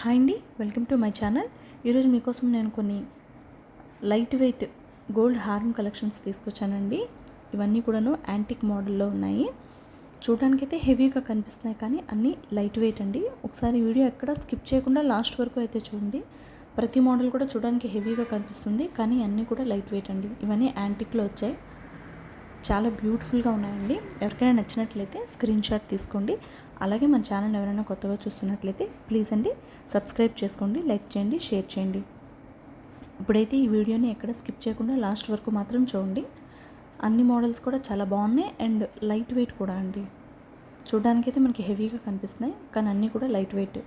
Hi అండి, welcome to my channel. ఈరోజు మీకోసం నేను కొన్ని లైట్ వెయిట్ గోల్డ్ హారం కలెక్షన్స్ తీసుకొచ్చానండి. ఇవన్నీ కూడాను యాంటిక్ మోడల్లో ఉన్నాయి. చూడడానికైతే హెవీగా కనిపిస్తున్నాయి, కానీ అన్నీ లైట్ వెయిట్ అండి. ఒకసారి వీడియో ఎక్కడ స్కిప్ చేయకుండా లాస్ట్ వరకు అయితే చూడండి. ప్రతి మోడల్ కూడా చూడడానికి హెవీగా కనిపిస్తుంది, కానీ అన్నీ కూడా లైట్ వెయిట్ అండి. ఇవన్నీ యాంటిక్లో వచ్చాయి, చాలా బ్యూటిఫుల్గా ఉన్నాయండి. ఎవరికైనా నచ్చినట్లయితే స్క్రీన్ షాట్ తీసుకోండి. అలాగే మన ఛానల్ ఎవరైనా కొత్తగా చూస్తున్నట్లయితే ప్లీజ్ అండి సబ్స్క్రైబ్ చేసుకోండి, లైక్ చేయండి, షేర్ చేయండి. ఇప్పుడైతే ఈ వీడియోని ఎక్కడ స్కిప్ చేయకుండా లాస్ట్ వరకు మాత్రం చూడండి. అన్ని మోడల్స్ కూడా చాలా బాగున్నాయి అండ్ లైట్ వెయిట్ కూడా అండి. చూడడానికైతే మనకి హెవీగా కనిపిస్తున్నాయి, కానీ అన్నీ కూడా లైట్ వెయిట్.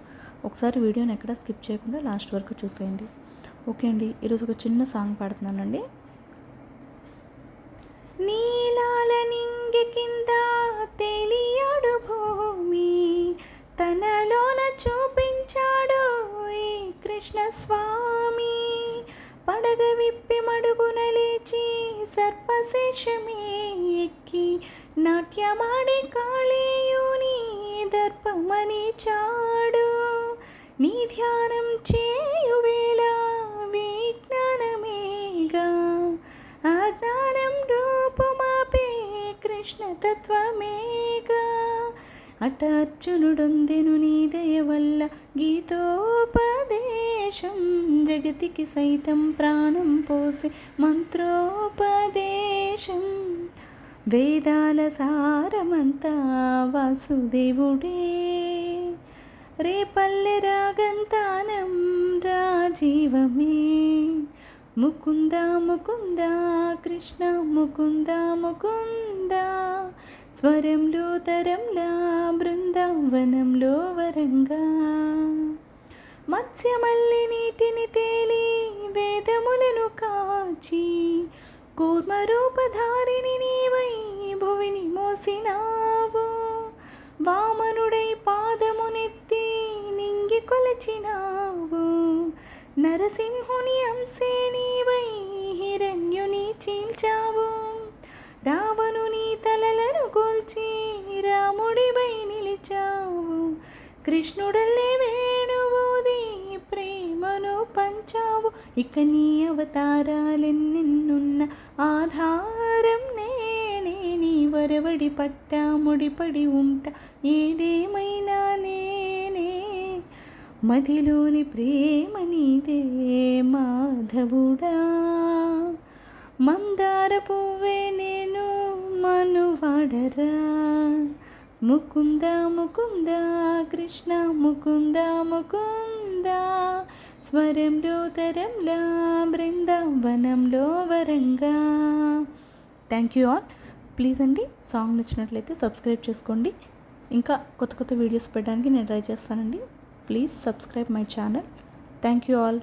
ఒకసారి వీడియోని ఎక్కడ స్కిప్ చేయకుండా లాస్ట్ వరకు చూసేయండి. ఓకే అండి, ఈరోజు ఒక చిన్న సాంగ్ పాడుతున్నానండి. నీలాల నింగి కింద తెలియడు భూమి, తనలోన చూపించాడు ఈ కృష్ణ స్వామి. పడగ విప్పి మడుగున లేచి సర్పశేషమే ఎక్కి నాట్యమాడి కాళీయుని దర్పమని చాడు. నీ ధ్యానం చేయువేళ విజ్ఞానమేగా, అజ్ఞానం రూపుమాపే కృష్ణతత్వమేగా. అటార్జునుడొందెను నీ దయ వల్ల గీతోపదేశం, జగతికి సైతం ప్రాణం పోసే మంత్రోపదేశం. వేదాల సారమంతా వాసుదేవుడే, రేపల్లె రాగంతానం రాజీవమే. ముకుంద ముకుంద కృష్ణ ముకుంద ముకుంద, స్వరంలో తరంలా బృందావనంలో వరంగా. మత్స్యమల్లి నీటిని తేలి వేదములను కాచి, కూర్మరూపధారిని నీవై భువిని మోసినావు. వామనుడై పాదమునెత్తి నింగి కొలచినావు, నరసింహుని అంశే నీవై హిరణ్యుని చీల్చావు. రావణుని తలలను కోల్చి రాముడివై నిలిచావు. కృష్ణుడల్లే వేణువుది ప్రేమను పంచావు. ఇక నీ అవతారాలెన్నెన్నున్న ఆధారం నేనే, నీ వరవడి పట్ట ముడిపడి ఉంటా ఏదేమైనా నేనే. మదిలోని ప్రేమ నీదే మాధవుడా, మందార పువ్వే నేను మనువాడరా. ముకుంద ముకుంద కృష్ణ ముకుంద ముకుంద, స్వరంలో తరంలా బృందావనంలో వరంగా. Thank you all. ప్లీజ్ అండి, సాంగ్ నచ్చినట్లయితే సబ్స్క్రైబ్ చేసుకోండి. ఇంకా కొత్త కొత్త వీడియోస్ పెట్టడానికి నేను ట్రై చేస్తానండి. Please subscribe my channel. Thank you all.